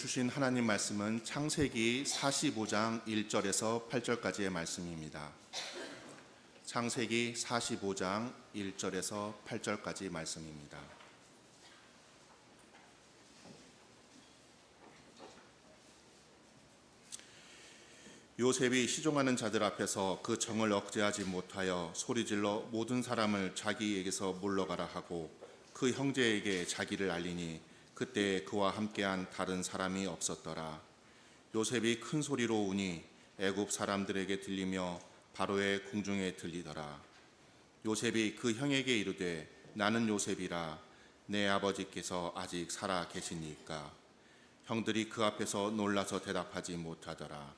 주신 하나님 말씀은 창세기 45장 1절에서 8절까지의 말씀입니다. 창세기 45장 1절에서 8절까지 말씀입니다. 요셉이 시종하는 자들 앞에서 그 정을 억제하지 못하여 소리질러 모든 사람을 자기에게서 물러가라 하고 그 형제에게 자기를 알리니 그때 그와 함께한 다른 사람이 없었더라. 요셉이 큰 소리로 우니 애굽 사람들에게 들리며 바로의 궁중에 들리더라. 요셉이 그 형에게 이르되 나는 요셉이라. 내 아버지께서 아직 살아 계시니까. 형들이 그 앞에서 놀라서 대답하지 못하더라.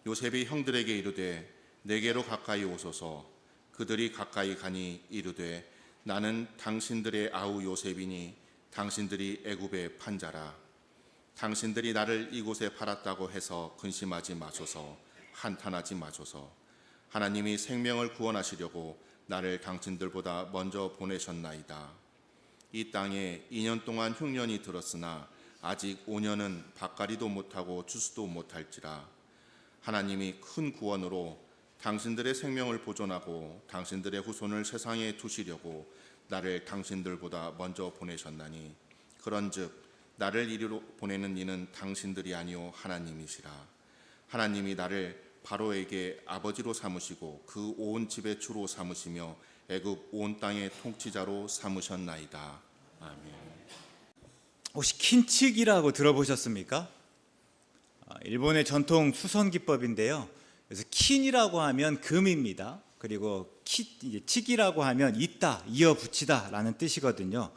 요셉이 형들에게 이르되 내게로 가까이 오소서. 그들이 가까이 가니 이르되 나는 당신들의 아우 요셉이니 당신들이 애굽의 판자라. 당신들이 나를 이곳에 팔았다고 해서 근심하지 마소서. 한탄하지 마소서. 하나님이 생명을 구원하시려고 나를 당신들보다 먼저 보내셨나이다. 이 땅에 2년 동안 흉년이 들었으나 아직 5년은 밭갈이도 못하고 추수도 못할지라. 하나님이 큰 구원으로 당신들의 생명을 보존하고 당신들의 후손을 세상에 두시려고 나를 당신들보다 먼저 보내셨나니 그런즉 나를 이리로 보내는 이는 당신들이 아니요 하나님이시라. 하나님이 나를 바로에게 아버지로 삼으시고 그 온 집의 주로 삼으시며 애굽 온 땅의 통치자로 삼으셨나이다. 아멘. 혹시 킨측이라고 들어보셨습니까? 일본의 전통 수선 기법인데요. 그래서 킨이라고 하면 금입니다. 그리고 칙이라고 하면 잇다, 이어붙이다 라는 뜻이거든요.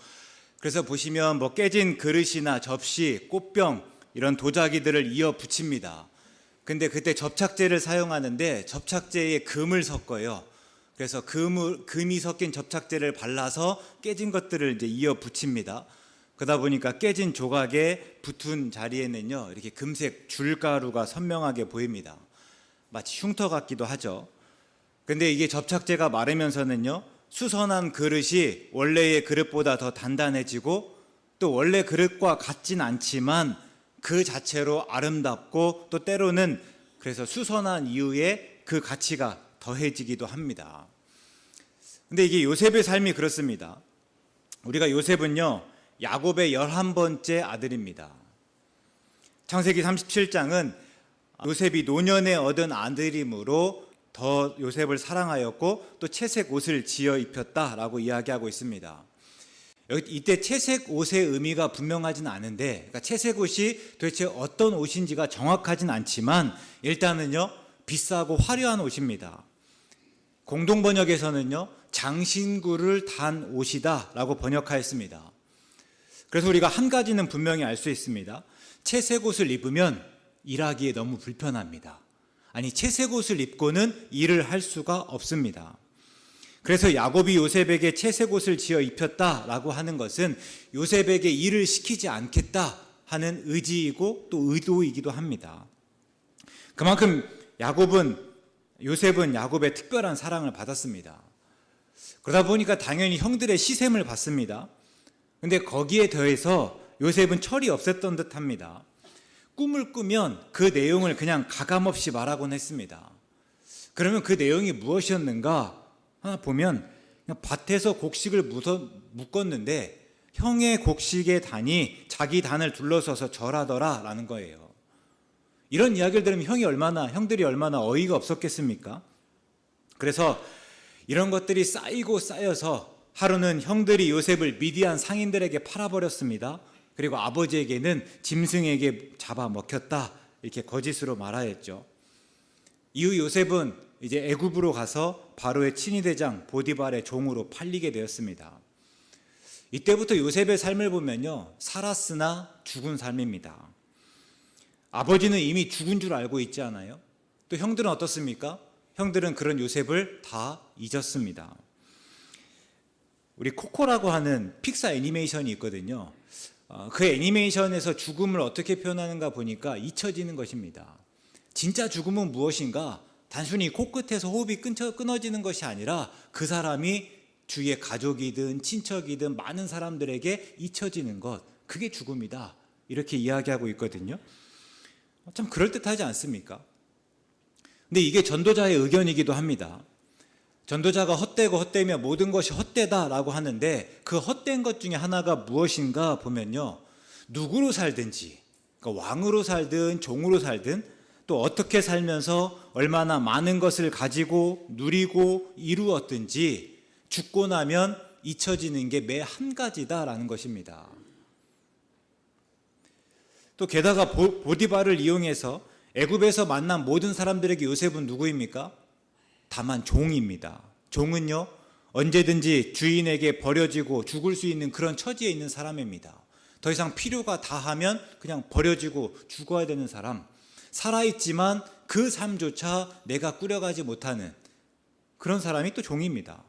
그래서 보시면 깨진 그릇이나 접시, 꽃병 이런 도자기들을 이어붙입니다. 근데 그때 접착제를 사용하는데 접착제에 금을 섞어요. 그래서 금이 섞인 접착제를 발라서 깨진 것들을 이제 이어붙입니다. 그러다 보니까 깨진 조각에 붙은 자리에는요, 이렇게 금색 줄가루가 선명하게 보입니다. 마치 흉터 같기도 하죠. 근데 이게 접착제가 마르면서는요, 수선한 그릇이 원래의 그릇보다 더 단단해지고 또 원래 그릇과 같진 않지만 그 자체로 아름답고 또 때로는 그래서 수선한 이후에 그 가치가 더해지기도 합니다. 근데 이게 요셉의 삶이 그렇습니다. 우리가 요셉은요, 야곱의 11번째 아들입니다. 창세기 37장은 요셉이 노년에 얻은 아들이므로 더 요셉을 사랑하였고 또 채색 옷을 지어 입혔다라고 이야기하고 있습니다. 이때 채색 옷의 의미가 분명하진 않은데, 그러니까 채색 옷이 도대체 어떤 옷인지가 정확하진 않지만 일단은요, 비싸고 화려한 옷입니다. 공동번역에서는요, 장신구를 단 옷이다라고 번역하였습니다. 그래서 우리가 한 가지는 분명히 알 수 있습니다. 채색 옷을 입으면 일하기에 너무 불편합니다. 아니, 채색 옷을 입고는 일을 할 수가 없습니다. 그래서 야곱이 요셉에게 채색 옷을 지어 입혔다라고 하는 것은 요셉에게 일을 시키지 않겠다 하는 의지이고 또 의도이기도 합니다. 그만큼 요셉은 야곱의 특별한 사랑을 받았습니다. 그러다 보니까 당연히 형들의 시샘을 받습니다. 근데 거기에 더해서 요셉은 철이 없었던 듯 합니다. 꿈을 꾸면 그 내용을 그냥 가감없이 말하곤 했습니다. 그러면 그 내용이 무엇이었는가 하나 보면, 그냥 밭에서 곡식을 묶었는데 형의 곡식의 단이 자기 단을 둘러서서 절하더라 라는 거예요. 이런 이야기를 들으면 형들이 얼마나 어이가 없었겠습니까? 그래서 이런 것들이 쌓이고 쌓여서 하루는 형들이 요셉을 미디안 상인들에게 팔아버렸습니다. 그리고 아버지에게는 짐승에게 잡아먹혔다 이렇게 거짓으로 말하였죠. 이후 요셉은 이제 애굽으로 가서 바로의 친위대장 보디발의 종으로 팔리게 되었습니다. 이때부터 요셉의 삶을 보면요, 살았으나 죽은 삶입니다. 아버지는 이미 죽은 줄 알고 있지 않아요? 또 형들은 어떻습니까? 형들은 그런 요셉을 다 잊었습니다. 우리 코코라고 하는 픽사 애니메이션이 있거든요. 그 애니메이션에서 죽음을 어떻게 표현하는가 보니까 잊혀지는 것입니다. 진짜 죽음은 무엇인가? 단순히 코끝에서 호흡이 끊어지는 것이 아니라 그 사람이 주위의 가족이든 친척이든 많은 사람들에게 잊혀지는 것, 그게 죽음이다 이렇게 이야기하고 있거든요. 참 그럴듯하지 않습니까? 근데 이게 전도자의 의견이기도 합니다. 전도자가 헛되고 헛되며 모든 것이 헛되다라고 하는데 그 헛된 것 중에 하나가 무엇인가 보면요, 누구로 살든지, 그러니까 왕으로 살든 종으로 살든 또 어떻게 살면서 얼마나 많은 것을 가지고 누리고 이루었든지 죽고 나면 잊혀지는 게 매 한 가지다라는 것입니다. 또 게다가 보디발을 이용해서 애굽에서 만난 모든 사람들에게 요셉은 누구입니까? 다만 종입니다. 종은요, 언제든지 주인에게 버려지고 죽을 수 있는 그런 처지에 있는 사람입니다. 더 이상 필요가 다하면 그냥 버려지고 죽어야 되는 사람, 살아있지만 그 삶조차 내가 꾸려가지 못하는 그런 사람이 또 종입니다.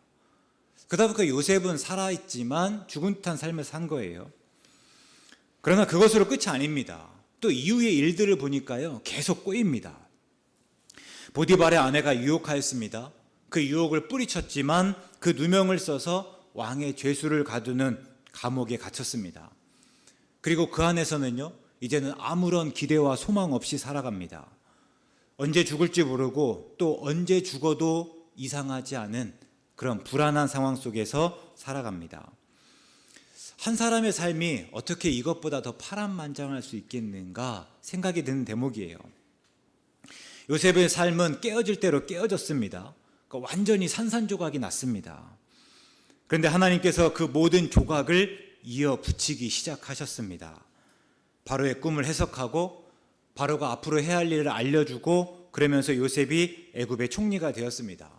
그러다 보니까 요셉은 살아있지만 죽은 듯한 삶을 산 거예요. 그러나 그것으로 끝이 아닙니다. 또 이후의 일들을 보니까요, 계속 꼬입니다. 보디발의 아내가 유혹하였습니다. 그 유혹을 뿌리쳤지만 그 누명을 써서 왕의 죄수를 가두는 감옥에 갇혔습니다. 그리고 그 안에서는요, 이제는 아무런 기대와 소망 없이 살아갑니다. 언제 죽을지 모르고 또 언제 죽어도 이상하지 않은 그런 불안한 상황 속에서 살아갑니다. 한 사람의 삶이 어떻게 이것보다 더 파란만장할 수 있겠는가 생각이 드는 대목이에요. 요셉의 삶은 깨어질 대로 깨어졌습니다. 그러니까 완전히 산산조각이 났습니다. 그런데 하나님께서 그 모든 조각을 이어 붙이기 시작하셨습니다. 바로의 꿈을 해석하고 바로가 앞으로 해야 할 일을 알려주고, 그러면서 요셉이 애굽의 총리가 되었습니다.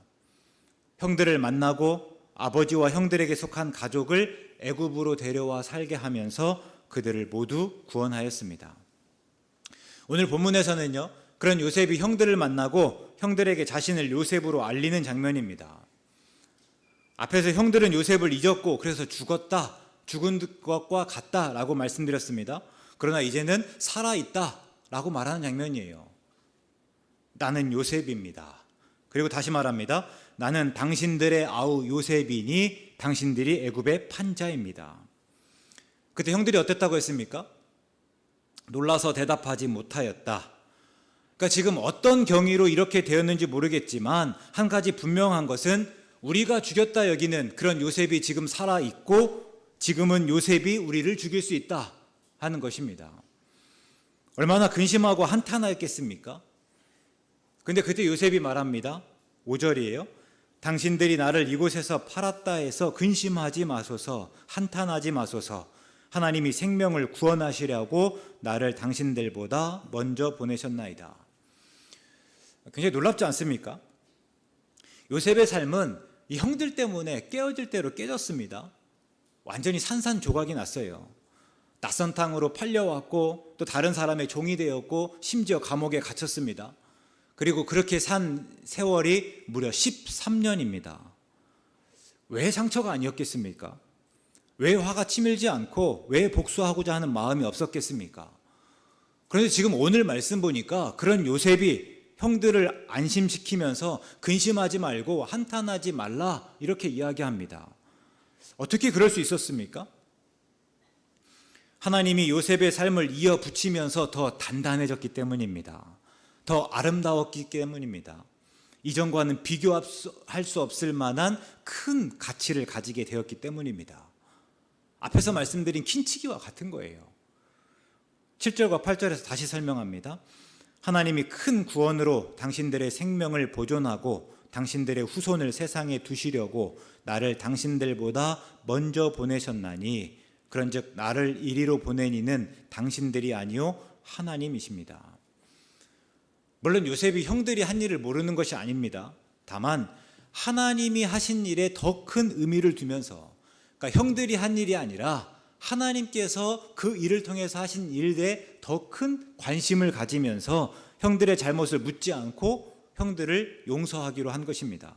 형들을 만나고 아버지와 형들에게 속한 가족을 애굽으로 데려와 살게 하면서 그들을 모두 구원하였습니다. 오늘 본문에서는요, 그런 요셉이 형들을 만나고 형들에게 자신을 요셉으로 알리는 장면입니다. 앞에서 형들은 요셉을 잊었고 그래서 죽었다, 죽은 것과 같다라고 말씀드렸습니다. 그러나 이제는 살아있다라고 말하는 장면이에요. 나는 요셉입니다. 그리고 다시 말합니다. 나는 당신들의 아우 요셉이니 당신들이 애굽의 판자입니다. 그때 형들이 어땠다고 했습니까? 놀라서 대답하지 못하였다. 그러니까 지금 어떤 경위로 이렇게 되었는지 모르겠지만 한 가지 분명한 것은 우리가 죽였다 여기는 그런 요셉이 지금 살아있고 지금은 요셉이 우리를 죽일 수 있다 하는 것입니다. 얼마나 근심하고 한탄하였겠습니까? 그런데 그때 요셉이 말합니다. 5절이에요. 당신들이 나를 이곳에서 팔았다 해서 근심하지 마소서, 한탄하지 마소서. 하나님이 생명을 구원하시려고 나를 당신들보다 먼저 보내셨나이다. 굉장히 놀랍지 않습니까? 요셉의 삶은 이 형들 때문에 깨어질 대로 깨졌습니다. 완전히 산산조각이 났어요. 낯선 땅으로 팔려왔고 또 다른 사람의 종이 되었고 심지어 감옥에 갇혔습니다. 그리고 그렇게 산 세월이 무려 13년입니다. 왜 상처가 아니었겠습니까? 왜 화가 치밀지 않고 왜 복수하고자 하는 마음이 없었겠습니까? 그런데 지금 오늘 말씀 보니까 그런 요셉이 형들을 안심시키면서 근심하지 말고 한탄하지 말라 이렇게 이야기합니다. 어떻게 그럴 수 있었습니까? 하나님이 요셉의 삶을 이어붙이면서 더 단단해졌기 때문입니다. 더 아름다웠기 때문입니다. 이전과는 비교할 수 없을 만한 큰 가치를 가지게 되었기 때문입니다. 앞에서 말씀드린 킨치기와 같은 거예요. 7절과 8절에서 다시 설명합니다. 하나님이 큰 구원으로 당신들의 생명을 보존하고 당신들의 후손을 세상에 두시려고 나를 당신들보다 먼저 보내셨나니 그런즉 나를 이리로 보낸 이는 당신들이 아니요 하나님이십니다. 물론 요셉이 형들이 한 일을 모르는 것이 아닙니다. 다만 하나님이 하신 일에 더 큰 의미를 두면서, 그러니까 형들이 한 일이 아니라 하나님께서 그 일을 통해서 하신 일에 더 큰 관심을 가지면서 형들의 잘못을 묻지 않고 형들을 용서하기로 한 것입니다.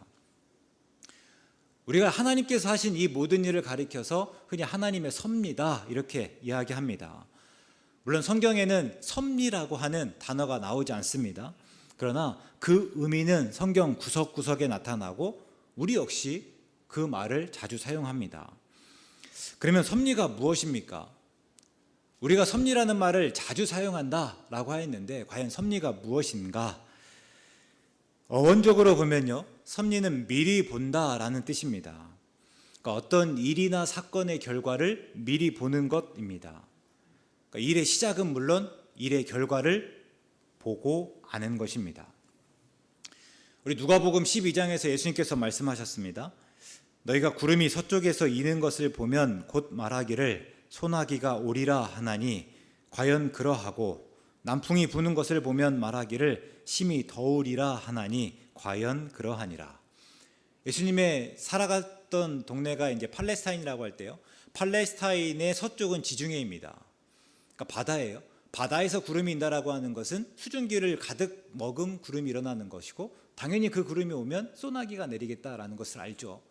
우리가 하나님께서 하신 이 모든 일을 가리켜서 흔히 하나님의 섭리다 이렇게 이야기합니다. 물론 성경에는 섭리라고 하는 단어가 나오지 않습니다. 그러나 그 의미는 성경 구석구석에 나타나고 우리 역시 그 말을 자주 사용합니다. 그러면 섭리가 무엇입니까? 우리가 섭리라는 말을 자주 사용한다라고 하였는데 과연 섭리가 무엇인가? 어원적으로 보면요, 섭리는 미리 본다라는 뜻입니다. 그러니까 어떤 일이나 사건의 결과를 미리 보는 것입니다. 그러니까 일의 시작은 물론 일의 결과를 보고 아는 것입니다. 우리 누가복음 12장에서 예수님께서 말씀하셨습니다. 너희가 구름이 서쪽에서 이는 것을 보면 곧 말하기를 소나기가 오리라 하나니 과연 그러하고 남풍이 부는 것을 보면 말하기를 심히 더우리라 하나니 과연 그러하니라. 예수님의 살아갔던 동네가 이제 팔레스타인이라고 할 때요, 팔레스타인의 서쪽은 지중해입니다. 그러니까 바다예요. 바다에서 구름이 인다라고 하는 것은 수증기를 가득 머금 구름이 일어나는 것이고, 당연히 그 구름이 오면 소나기가 내리겠다라는 것을 알죠.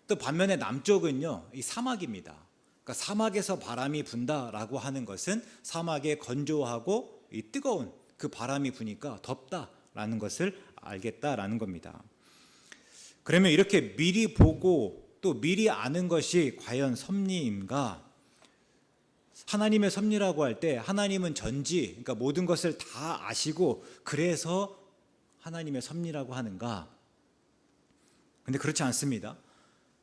또 반면에 남쪽은요, 이 사막입니다. 그러니까 사막에서 바람이 분다라고 하는 것은 사막에 건조하고 이 뜨거운 그 바람이 부니까 덥다라는 것을 알겠다라는 겁니다. 그러면 이렇게 미리 보고 또 미리 아는 것이 과연 섭리인가? 하나님의 섭리라고 할 때 하나님은 전지, 그러니까 모든 것을 다 아시고 그래서 하나님의 섭리라고 하는가? 근데 그렇지 않습니다.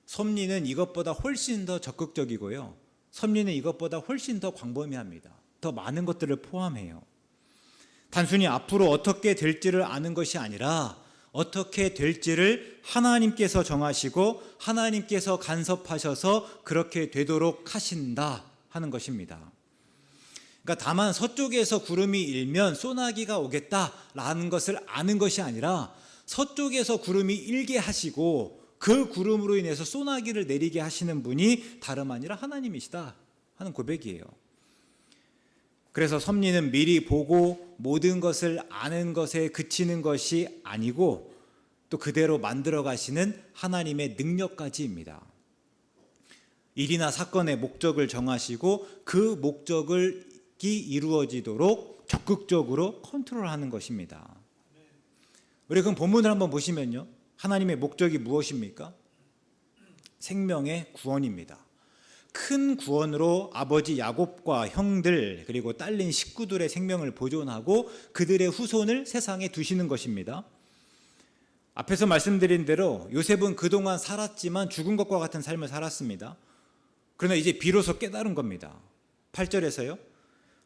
섭리는 이것보다 훨씬 더 적극적이고요, 섭리는 이것보다 훨씬 더 광범위합니다. 더 많은 것들을 포함해요. 단순히 앞으로 어떻게 될지를 아는 것이 아니라 어떻게 될지를 하나님께서 정하시고 하나님께서 간섭하셔서 그렇게 되도록 하신다 하는 것입니다. 그러니까 다만 서쪽에서 구름이 일면 소나기가 오겠다라는 것을 아는 것이 아니라 서쪽에서 구름이 일게 하시고 그 구름으로 인해서 소나기를 내리게 하시는 분이 다름 아니라 하나님이시다 하는 고백이에요. 그래서 섭리는 미리 보고 모든 것을 아는 것에 그치는 것이 아니고 또 그대로 만들어 가시는 하나님의 능력까지입니다. 일이나 사건의 목적을 정하시고 그 목적이 이루어지도록 적극적으로 컨트롤하는 것입니다. 우리 그럼 본문을 한번 보시면요, 하나님의 목적이 무엇입니까? 생명의 구원입니다. 큰 구원으로 아버지 야곱과 형들 그리고 딸린 식구들의 생명을 보존하고 그들의 후손을 세상에 두시는 것입니다. 앞에서 말씀드린 대로 요셉은 그동안 살았지만 죽은 것과 같은 삶을 살았습니다. 그러나 이제 비로소 깨달은 겁니다. 8절에서요,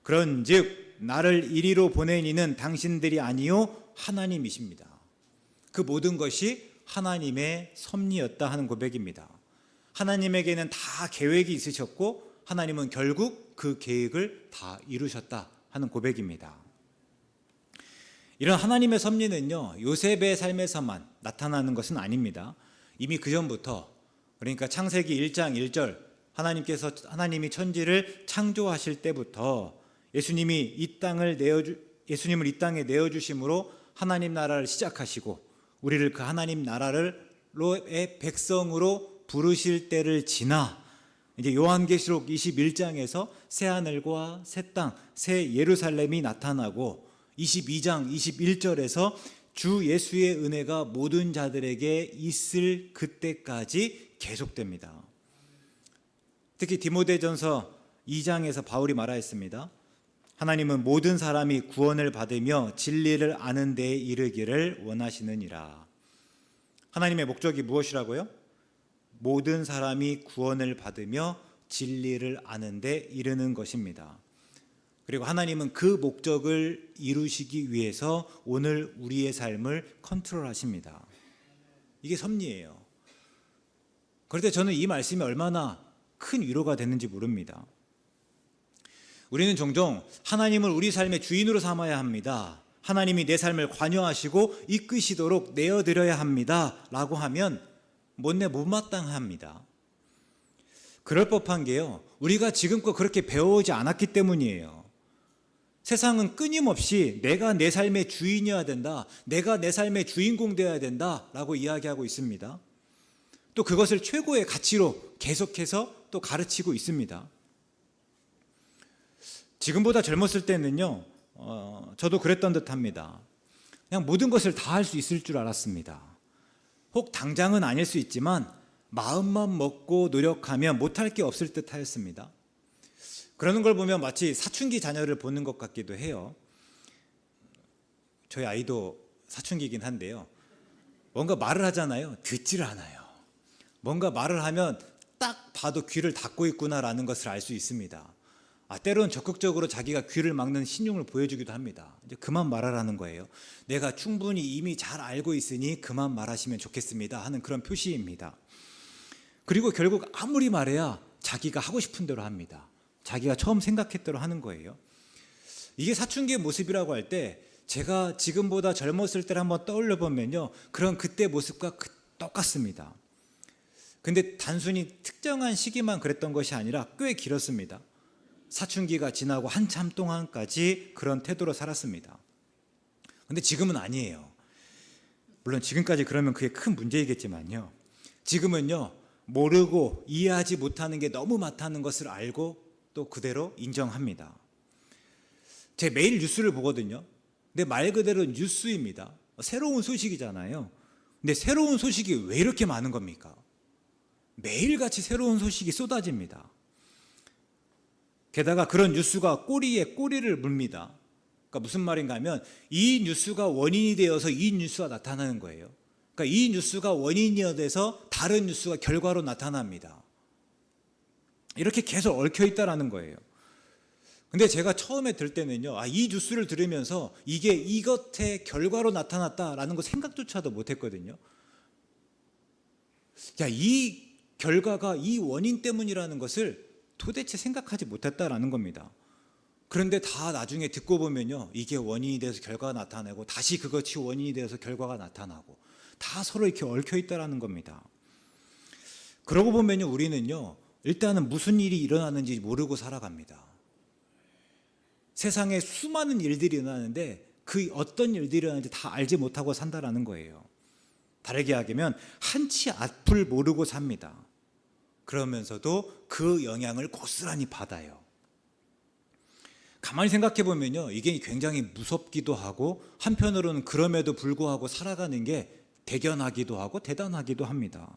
그런즉 나를 이리로 보낸 이는 당신들이 아니요 하나님이십니다. 그 모든 것이 하나님의 섭리였다 하는 고백입니다. 하나님에게는 다 계획이 있으셨고 하나님은 결국 그 계획을 다 이루셨다 하는 고백입니다. 이런 하나님의 섭리는요, 요셉의 삶에서만 나타나는 것은 아닙니다. 이미 그 전부터, 그러니까 창세기 1장 1절 하나님이 천지를 창조하실 때부터 예수님을 이 땅에 내어주심으로 하나님 나라를 시작하시고 우리를 그 하나님 나라로의 백성으로 부르실 때를 지나 이제 요한계시록 21장에서 새 하늘과 새 땅, 새 예루살렘이 나타나고 22장 21절에서 주 예수의 은혜가 모든 자들에게 있을 그때까지 계속됩니다. 특히 디모데전서 2장에서 바울이 말하였습니다. 하나님은 모든 사람이 구원을 받으며 진리를 아는 데에 이르기를 원하시느니라. 하나님의 목적이 무엇이라고요? 모든 사람이 구원을 받으며 진리를 아는 데 이르는 것입니다. 그리고 하나님은 그 목적을 이루시기 위해서 오늘 우리의 삶을 컨트롤하십니다. 이게 섭리예요. 그런데 저는 이 말씀이 얼마나 큰 위로가 되는지 모릅니다. 우리는 종종 하나님을 우리 삶의 주인으로 삼아야 합니다. 하나님이 내 삶을 관여하시고 이끄시도록 내어드려야 합니다 라고 하면 못마땅합니다. 그럴 법한 게요, 우리가 지금껏 그렇게 배워오지 않았기 때문이에요. 세상은 끊임없이 내가 내 삶의 주인이어야 된다, 내가 내 삶의 주인공 되어야 된다 라고 이야기하고 있습니다. 또 그것을 최고의 가치로 계속해서 또 가르치고 있습니다. 지금보다 젊었을 때는요, 저도 그랬던 듯합니다. 그냥 모든 것을 다 할 수 있을 줄 알았습니다. 혹 당장은 아닐 수 있지만 마음만 먹고 노력하면 못할 게 없을 듯 하였습니다. 그러는 걸 보면 마치 사춘기 자녀를 보는 것 같기도 해요. 저희 아이도 사춘기이긴 한데요. 뭔가 말을 하잖아요. 듣지를 않아요. 뭔가 말을 하면 딱 봐도 귀를 닫고 있구나라는 것을 알 수 있습니다. 때로는 적극적으로 자기가 귀를 막는 신용을 보여주기도 합니다. 이제 그만 말하라는 거예요. 내가 충분히 이미 잘 알고 있으니 그만 말하시면 좋겠습니다 하는 그런 표시입니다. 그리고 결국 아무리 말해야 자기가 하고 싶은 대로 합니다. 자기가 처음 생각했던 대로 하는 거예요. 이게 사춘기의 모습이라고 할 때 제가 지금보다 젊었을 때를 한번 떠올려 보면요, 그런 그때 모습과 똑같습니다. 근데 단순히 특정한 시기만 그랬던 것이 아니라 꽤 길었습니다. 사춘기가 지나고 한참 동안까지 그런 태도로 살았습니다. 근데 지금은 아니에요. 물론 지금까지 그러면 그게 큰 문제이겠지만요, 지금은요, 모르고 이해하지 못하는 게 너무 많다는 것을 알고 또 그대로 인정합니다. 제가 매일 뉴스를 보거든요. 근데 말 그대로 뉴스입니다. 새로운 소식이잖아요. 근데 새로운 소식이 왜 이렇게 많은 겁니까? 매일같이 새로운 소식이 쏟아집니다. 게다가 그런 뉴스가 꼬리에 꼬리를 물습니다. 그러니까 무슨 말인가 하면 이 뉴스가 원인이 되어서 이 뉴스가 나타나는 거예요. 그러니까 이 뉴스가 원인이 돼서 다른 뉴스가 결과로 나타납니다. 이렇게 계속 얽혀 있다라는 거예요. 근데 제가 처음에 들 때는요, 이 뉴스를 들으면서 이게 이것의 결과로 나타났다라는 거 생각조차도 못했거든요. 이 결과가 이 원인 때문이라는 것을 도대체 생각하지 못했다라는 겁니다. 그런데 다 나중에 듣고 보면요, 이게 원인이 돼서 결과가 나타나고 다시 그것이 원인이 돼서 결과가 나타나고 다 서로 이렇게 얽혀 있다라는 겁니다. 그러고 보면요, 우리는요, 일단은 무슨 일이 일어나는지 모르고 살아갑니다. 세상에 수많은 일들이 일어나는데 그 어떤 일들이 일어나는지 다 알지 못하고 산다라는 거예요. 다르게 하면 한치 앞을 모르고 삽니다. 그러면서도 그 영향을 고스란히 받아요. 가만히 생각해 보면요, 이게 굉장히 무섭기도 하고 한편으로는 그럼에도 불구하고 살아가는 게 대견하기도 하고 대단하기도 합니다.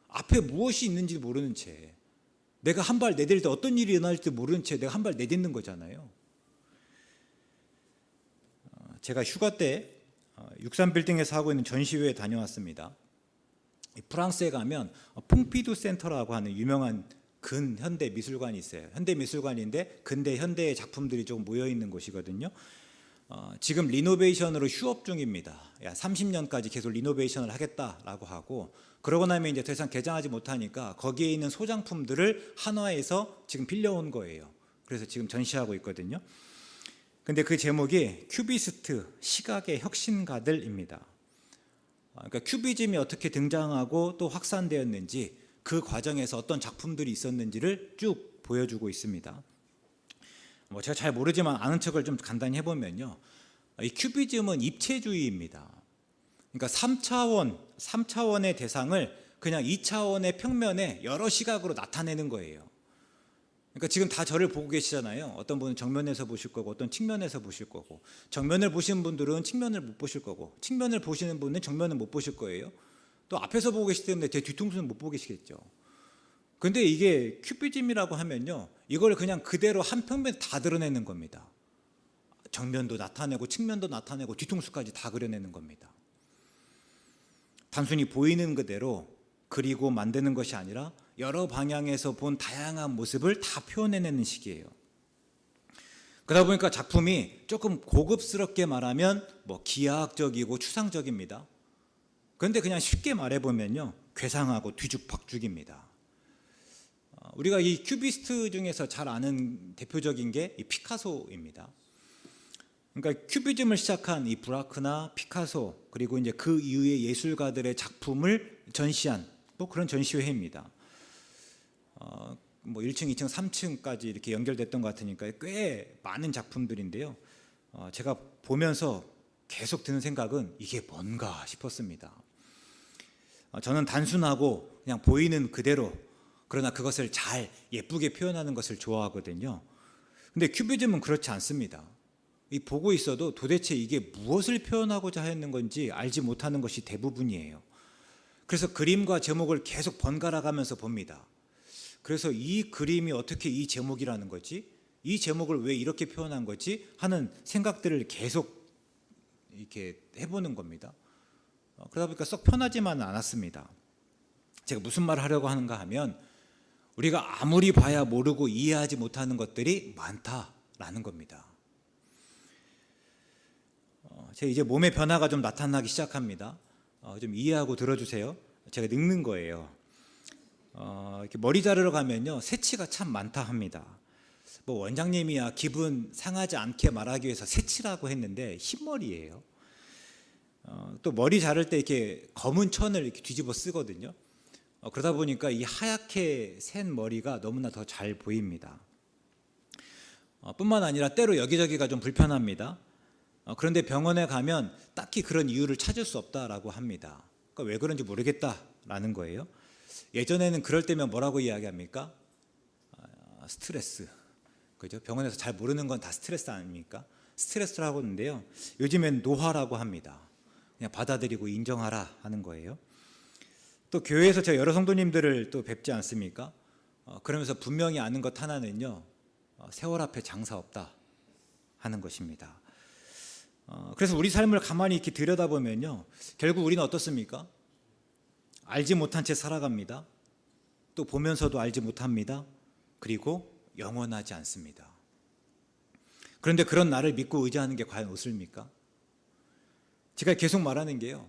앞에 무엇이 있는지 모르는 채, 내가 한 발 내딜 때 어떤 일이 일어날지 모르는 채 내가 한 발 내딛는 거잖아요. 제가 휴가 때 63빌딩에서 하고 있는 전시회에 다녀왔습니다. 프랑스에 가면 퐁피두 센터라고 하는 유명한 근현대 미술관이 있어요. 현대 미술관인데 근대 현대의 작품들이 좀 모여 있는 곳이거든요. 지금 리노베이션으로 휴업 중입니다. 30년까지 계속 리노베이션을 하겠다라고 하고, 그러고 나면 이제 더 이상 개장하지 못하니까 거기에 있는 소장품들을 한화에서 지금 빌려온 거예요. 그래서 지금 전시하고 있거든요. 근데 그 제목이 큐비스트 시각의 혁신가들입니다. 그러니까 큐비즘이 어떻게 등장하고 또 확산되었는지, 그 과정에서 어떤 작품들이 있었는지를 쭉 보여주고 있습니다. 제가 잘 모르지만 아는 척을 좀 간단히 해보면요, 이 큐비즘은 입체주의입니다. 그러니까 3차원의 대상을 그냥 2차원의 평면에 여러 시각으로 나타내는 거예요. 그러니까 지금 다 저를 보고 계시잖아요. 어떤 분은 정면에서 보실 거고 어떤 측면에서 보실 거고, 정면을 보시는 분들은 측면을 못 보실 거고, 측면을 보시는 분은 정면을 못 보실 거예요. 또 앞에서 보고 계시기 때문에 제 뒤통수는 못 보고 계시겠죠. 근데 이게 큐비즘이라고 하면요, 이걸 그냥 그대로 한 평면에 다 드러내는 겁니다. 정면도 나타내고 측면도 나타내고 뒤통수까지 다 그려내는 겁니다. 단순히 보이는 그대로 그리고 만드는 것이 아니라 여러 방향에서 본 다양한 모습을 다 표현해내는 식이에요. 그러다 보니까 작품이 조금 고급스럽게 말하면 기하학적이고 추상적입니다. 그런데 그냥 쉽게 말해보면요, 괴상하고 뒤죽박죽입니다. 우리가 이 큐비스트 중에서 잘 아는 대표적인 게 이 피카소입니다. 그러니까 큐비즘을 시작한 이 브라크나 피카소, 그리고 이제 그 이후의 예술가들의 작품을 전시한 그런 전시회입니다. 1층, 2층, 3층까지 이렇게 연결됐던 것 같으니까 꽤 많은 작품들인데요. 제가 보면서 계속 드는 생각은 이게 뭔가 싶었습니다. 저는 단순하고 그냥 보이는 그대로, 그러나 그것을 잘 예쁘게 표현하는 것을 좋아하거든요. 근데 큐비즘은 그렇지 않습니다. 보고 있어도 도대체 이게 무엇을 표현하고자 했는 건지 알지 못하는 것이 대부분이에요. 그래서 그림과 제목을 계속 번갈아 가면서 봅니다. 그래서 이 그림이 어떻게 이 제목이라는 거지? 이 제목을 왜 이렇게 표현한 거지? 하는 생각들을 계속 이렇게 해보는 겁니다. 그러다 보니까 썩 편하지만은 않았습니다. 제가 무슨 말을 하려고 하는가 하면 우리가 아무리 봐야 모르고 이해하지 못하는 것들이 많다라는 겁니다. 제 이제 몸의 변화가 좀 나타나기 시작합니다. 좀 이해하고 들어주세요. 제가 늙는 거예요. 이렇게 머리 자르러 가면요, 새치가 참 많다 합니다. 뭐 원장님이야 기분 상하지 않게 말하기 위해서 새치라고 했는데 흰머리예요. 또 머리 자를 때 이렇게 검은 천을 이렇게 뒤집어 쓰거든요. 그러다 보니까 이 하얗게 센 머리가 너무나 더 잘 보입니다. 뿐만 아니라 때로 여기저기가 좀 불편합니다. 그런데 병원에 가면 딱히 그런 이유를 찾을 수 없다라고 합니다. 그러니까 왜 그런지 모르겠다라는 거예요. 예전에는 그럴 때면 뭐라고 이야기합니까? 스트레스. 그죠? 병원에서 잘 모르는 건 다 스트레스 아닙니까? 스트레스라고 하는데요. 요즘엔 노화라고 합니다. 그냥 받아들이고 인정하라 하는 거예요. 또 교회에서 제가 여러 성도님들을 또 뵙지 않습니까? 그러면서 분명히 아는 것 하나는요, 세월 앞에 장사 없다 하는 것입니다. 그래서 우리 삶을 가만히 이렇게 들여다보면요, 결국 우리는 어떻습니까? 알지 못한 채 살아갑니다. 또 보면서도 알지 못합니다. 그리고 영원하지 않습니다. 그런데 그런 나를 믿고 의지하는 게 과연 옳습니까? 제가 계속 말하는 게요,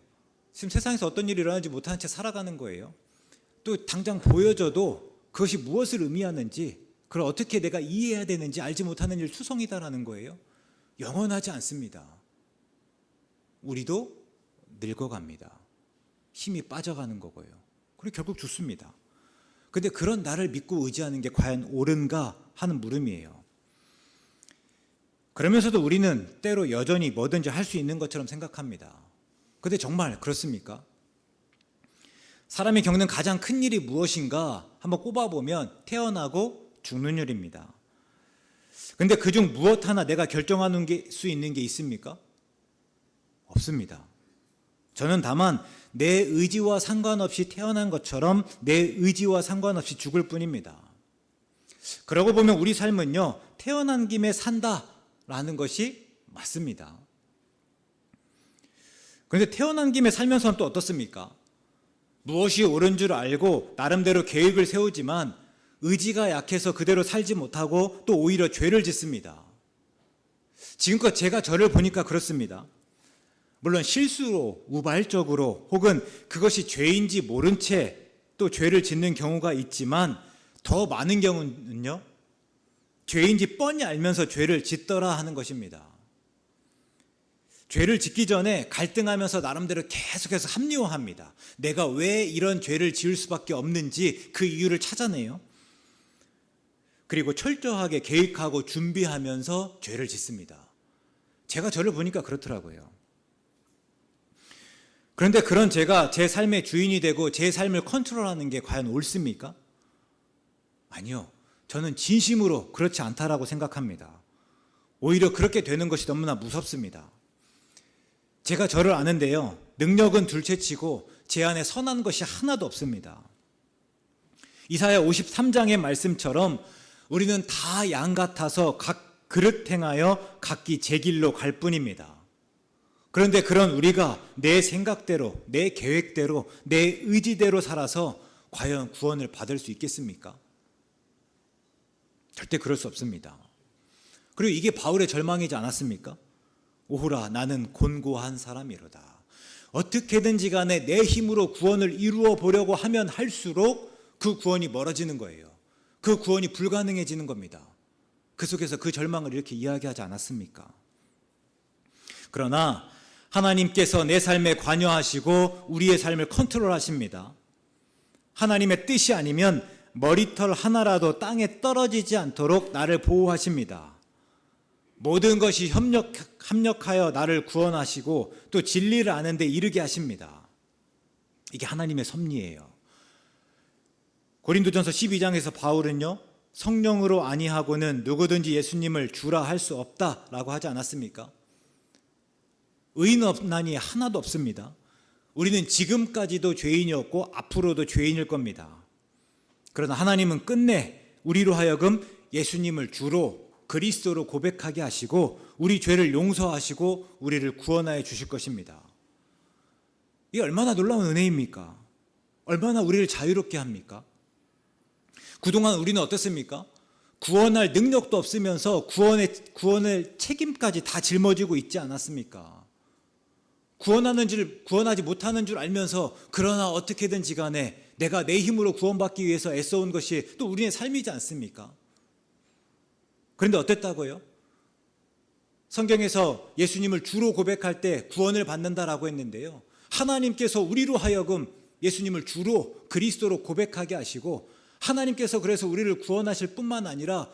지금 세상에서 어떤 일이 일어나지 못한 채 살아가는 거예요. 또 당장 보여져도 그것이 무엇을 의미하는지, 그걸 어떻게 내가 이해해야 되는지 알지 못하는 일 투성이다라는 거예요. 영원하지 않습니다. 우리도 늙어갑니다. 힘이 빠져가는 거고요. 그리고 결국 죽습니다. 그런데 그런 나를 믿고 의지하는 게 과연 옳은가 하는 물음이에요. 그러면서도 우리는 때로 여전히 뭐든지 할 수 있는 것처럼 생각합니다. 그런데 정말 그렇습니까? 사람이 겪는 가장 큰 일이 무엇인가 한번 꼽아보면 태어나고 죽는 일입니다. 그런데 그중 무엇 하나 내가 결정하는 수 있는 게 있습니까? 없습니다. 저는 다만 내 의지와 상관없이 태어난 것처럼 내 의지와 상관없이 죽을 뿐입니다. 그러고 보면 우리 삶은요, 태어난 김에 산다라는 것이 맞습니다. 그런데 태어난 김에 살면서는 또 어떻습니까? 무엇이 옳은 줄 알고 나름대로 계획을 세우지만 의지가 약해서 그대로 살지 못하고 또 오히려 죄를 짓습니다. 지금껏 제가 저를 보니까 그렇습니다. 물론 실수로, 우발적으로 혹은 그것이 죄인지 모른 채 또 죄를 짓는 경우가 있지만 더 많은 경우는요, 죄인지 뻔히 알면서 죄를 짓더라 하는 것입니다. 죄를 짓기 전에 갈등하면서 나름대로 계속해서 합리화합니다. 내가 왜 이런 죄를 지을 수밖에 없는지 그 이유를 찾아내요. 그리고 철저하게 계획하고 준비하면서 죄를 짓습니다. 제가 저를 보니까 그렇더라고요. 그런데 그런 제가 제 삶의 주인이 되고 제 삶을 컨트롤하는 게 과연 옳습니까? 아니요. 저는 진심으로 그렇지 않다라고 생각합니다. 오히려 그렇게 되는 것이 너무나 무섭습니다. 제가 저를 아는데요, 능력은 둘째치고 제 안에 선한 것이 하나도 없습니다. 이사야 53장의 말씀처럼 우리는 다 양 같아서 각 그릇 행하여 각기 제 길로 갈 뿐입니다. 그런데 그런 우리가 내 생각대로, 내 계획대로, 내 의지대로 살아서 과연 구원을 받을 수 있겠습니까? 절대 그럴 수 없습니다. 그리고 이게 바울의 절망이지 않았습니까? 오호라, 나는 곤고한 사람이로다. 어떻게든지 간에 내 힘으로 구원을 이루어 보려고 하면 할수록 그 구원이 멀어지는 거예요. 그 구원이 불가능해지는 겁니다. 그 속에서 그 절망을 이렇게 이야기하지 않았습니까? 그러나 하나님께서 내 삶에 관여하시고 우리의 삶을 컨트롤하십니다. 하나님의 뜻이 아니면 머리털 하나라도 땅에 떨어지지 않도록 나를 보호하십니다. 모든 것이 협력하여 나를 구원하시고 또 진리를 아는 데 이르게 하십니다. 이게 하나님의 섭리예요. 고린도전서 12장에서 바울은요, 성령으로 아니하고는 누구든지 예수님을 주라 할 수 없다라고 하지 않았습니까? 의인 없나니 하나도 없습니다. 우리는 지금까지도 죄인이었고 앞으로도 죄인일 겁니다. 그러나 하나님은 끝내 우리로 하여금 예수님을 주로 그리스도로 고백하게 하시고 우리 죄를 용서하시고 우리를 구원하여 주실 것입니다. 이게 얼마나 놀라운 은혜입니까? 얼마나 우리를 자유롭게 합니까? 그동안 우리는 어떻습니까? 구원할 능력도 없으면서 구원의 책임까지 다 짊어지고 있지 않았습니까? 구원하지 못하는 줄 알면서 그러나 어떻게든지 간에 내가 내 힘으로 구원받기 위해서 애써온 것이 또 우리의 삶이지 않습니까? 그런데 어땠다고요? 성경에서 예수님을 주로 고백할 때 구원을 받는다라고 했는데요. 하나님께서 우리로 하여금 예수님을 주로 그리스도로 고백하게 하시고 하나님께서 그래서 우리를 구원하실 뿐만 아니라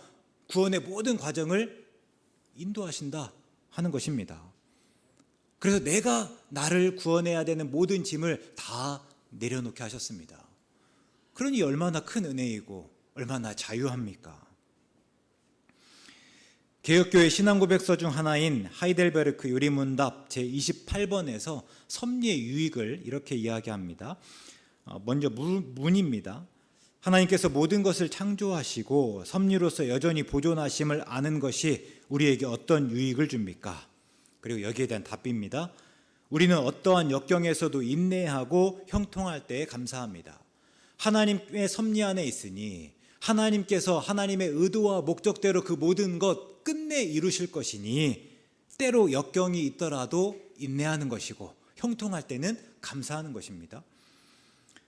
구원의 모든 과정을 인도하신다 하는 것입니다. 그래서 내가 나를 구원해야 되는 모든 짐을 다 내려놓게 하셨습니다. 그러니 얼마나 큰 은혜이고 얼마나 자유합니까? 개혁교회 신앙고백서 중 하나인 하이델베르크 요리문답 제28번에서 섭리의 유익을 이렇게 이야기합니다. 먼저 문입니다. 하나님께서 모든 것을 창조하시고 섭리로서 여전히 보존하심을 아는 것이 우리에게 어떤 유익을 줍니까? 그리고 여기에 대한 답입니다. 우리는 어떠한 역경에서도 인내하고 형통할 때에 감사합니다. 하나님의 섭리 안에 있으니 하나님께서 하나님의 의도와 목적대로 그 모든 것 끝내 이루실 것이니 때로 역경이 있더라도 인내하는 것이고 형통할 때는 감사하는 것입니다.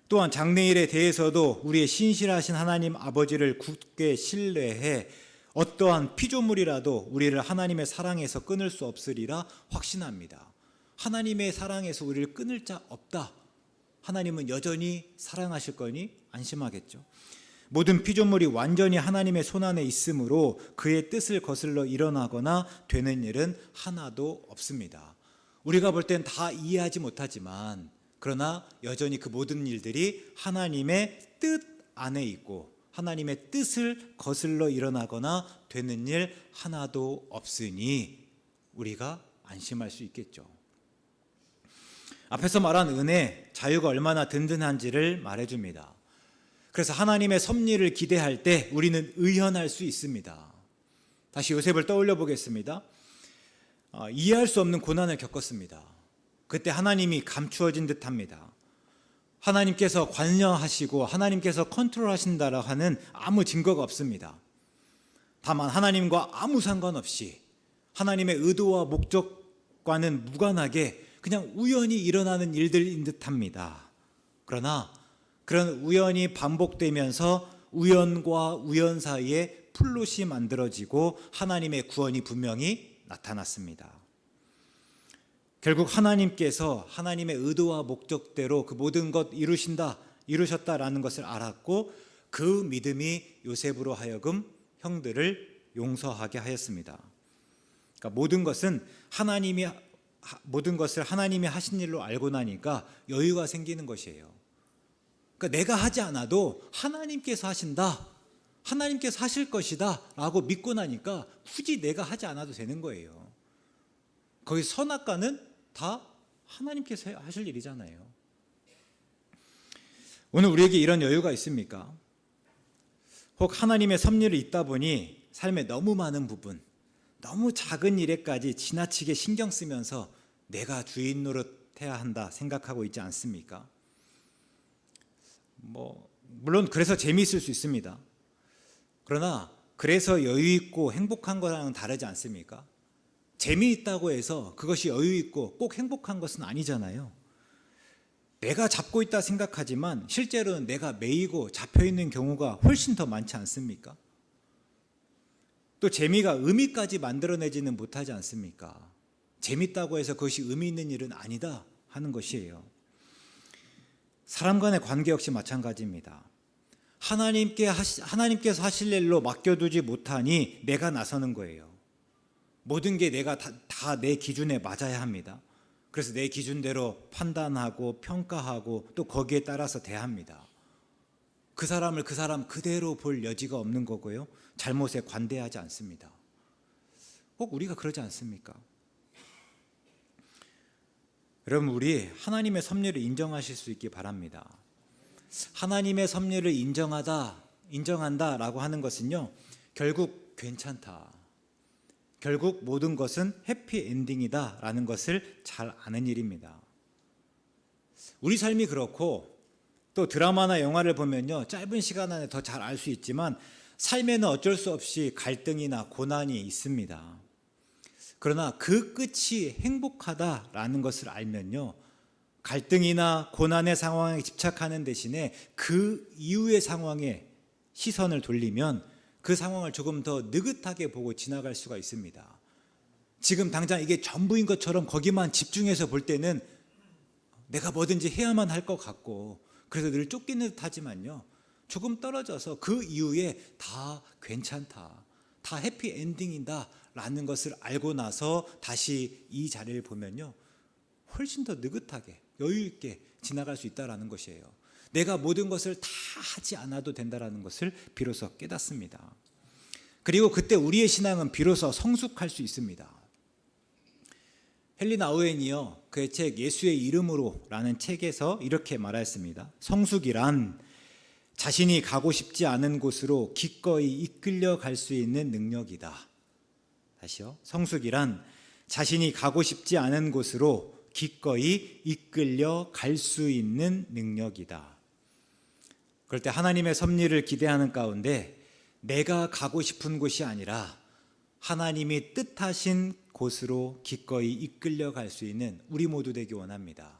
또한 장래일에 대해서도 우리의 신실하신 하나님 아버지를 굳게 신뢰해 어떠한 피조물이라도 우리를 하나님의 사랑에서 끊을 수 없으리라 확신합니다. 하나님의 사랑에서 우리를 끊을 자 없다. 하나님은 여전히 사랑하실 거니 안심하겠죠. 모든 피조물이 완전히 하나님의 손안에 있으므로 그의 뜻을 거슬러 일어나거나 되는 일은 하나도 없습니다. 우리가 볼 땐 다 이해하지 못하지만 그러나 여전히 그 모든 일들이 하나님의 뜻 안에 있고 하나님의 뜻을 거슬러 일어나거나 되는 일 하나도 없으니 우리가 안심할 수 있겠죠. 앞에서 말한 은혜, 자유가 얼마나 든든한지를 말해줍니다. 그래서 하나님의 섭리를 기대할 때 우리는 의연할 수 있습니다. 다시 요셉을 떠올려 보겠습니다. 이해할 수 없는 고난을 겪었습니다. 그때 하나님이 감추어진 듯합니다. 하나님께서 관여하시고 하나님께서 컨트롤하신다라 하는 아무 증거가 없습니다. 다만 하나님과 아무 상관없이 하나님의 의도와 목적과는 무관하게 그냥 우연히 일어나는 일들인 듯합니다. 그러나 그런 우연이 반복되면서 우연과 우연 사이에 플롯이 만들어지고 하나님의 구원이 분명히 나타났습니다. 결국 하나님께서 하나님의 의도와 목적대로 그 모든 것 이루셨다라는 것을 알았고 그 믿음이 요셉으로 하여금 형들을 용서하게 하였습니다. 그러니까 모든 것을 하나님이 하신 일로 알고 나니까 여유가 생기는 것이에요. 그러니까 내가 하지 않아도 하나님께서 하신다, 하나님께서 하실 것이다 라고 믿고 나니까 굳이 내가 하지 않아도 되는 거예요. 거기 선악과는 다 하나님께서 하실 일이잖아요. 오늘 우리에게 이런 여유가 있습니까? 혹 하나님의 섭리를 잊다 보니 삶의 너무 많은 부분, 너무 작은 일에까지 지나치게 신경 쓰면서 내가 주인 노릇해야 한다 생각하고 있지 않습니까? 물론 그래서 재미있을 수 있습니다. 그러나 그래서 여유 있고 행복한 거랑은 다르지 않습니까? 재미있다고 해서 그것이 여유 있고 꼭 행복한 것은 아니잖아요. 내가 잡고 있다 생각하지만 실제로는 내가 매이고 잡혀 있는 경우가 훨씬 더 많지 않습니까? 또 재미가 의미까지 만들어내지는 못하지 않습니까? 재밌다고 해서 그것이 의미 있는 일은 아니다 하는 것이에요. 사람 간의 관계 역시 마찬가지입니다. 하나님께서 하실 일로 맡겨두지 못하니 내가 나서는 거예요. 모든 게 내가 다 내 기준에 맞아야 합니다. 그래서 내 기준대로 판단하고 평가하고 또 거기에 따라서 대합니다. 그 사람을 그 사람 그대로 볼 여지가 없는 거고요. 잘못에 관대하지 않습니다. 꼭 우리가 그러지 않습니까? 여러분, 우리 하나님의 섭리를 인정하실 수 있기 바랍니다. 하나님의 섭리를 인정하다 인정한다라고 하는 것은요, 결국 괜찮다, 결국 모든 것은 해피엔딩이다라는 것을 잘 아는 일입니다. 우리 삶이 그렇고 또 드라마나 영화를 보면요, 짧은 시간 안에 더 잘 알 수 있지만 삶에는 어쩔 수 없이 갈등이나 고난이 있습니다. 그러나 그 끝이 행복하다라는 것을 알면요, 갈등이나 고난의 상황에 집착하는 대신에 그 이후의 상황에 시선을 돌리면 그 상황을 조금 더 느긋하게 보고 지나갈 수가 있습니다. 지금 당장 이게 전부인 것처럼 거기만 집중해서 볼 때는 내가 뭐든지 해야만 할 것 같고 그래서 늘 쫓기는 듯 하지만요, 조금 떨어져서 그 이후에 다 괜찮다, 다 해피엔딩이다 라는 것을 알고 나서 다시 이 자리를 보면요, 훨씬 더 느긋하게 여유 있게 지나갈 수 있다는 것이에요. 내가 모든 것을 다 하지 않아도 된다는 것을 비로소 깨닫습니다. 그리고 그때 우리의 신앙은 비로소 성숙할 수 있습니다. 헨리 나우엔이요, 그의 책 예수의 이름으로 라는 책에서 이렇게 말했습니다. 성숙이란 자신이 가고 싶지 않은 곳으로 기꺼이 이끌려 갈 수 있는 능력이다. 다시요. 성숙이란 자신이 가고 싶지 않은 곳으로 기꺼이 이끌려 갈 수 있는 능력이다. 그럴 때 하나님의 섭리를 기대하는 가운데 내가 가고 싶은 곳이 아니라 하나님이 뜻하신 곳으로 기꺼이 이끌려 갈 수 있는 우리 모두 되기 원합니다.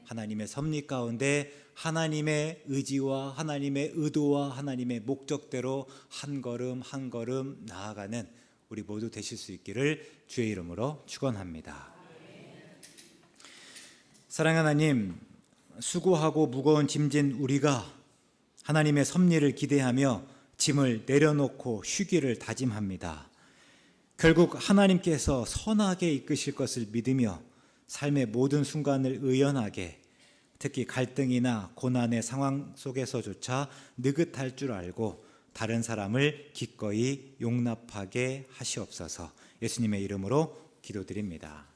하나님의 섭리 가운데 하나님의 의지와 하나님의 의도와 하나님의 목적대로 한 걸음 한 걸음 나아가는 우리 모두 되실 수 있기를 주의 이름으로 축원합니다. 사랑하는 하나님, 수고하고 무거운 짐진 우리가 하나님의 섭리를 기대하며 짐을 내려놓고 쉬기를 다짐합니다. 결국 하나님께서 선하게 이끄실 것을 믿으며 삶의 모든 순간을 의연하게, 특히 갈등이나 고난의 상황 속에서조차 느긋할 줄 알고 다른 사람을 기꺼이 용납하게 하시옵소서. 예수님의 이름으로 기도드립니다.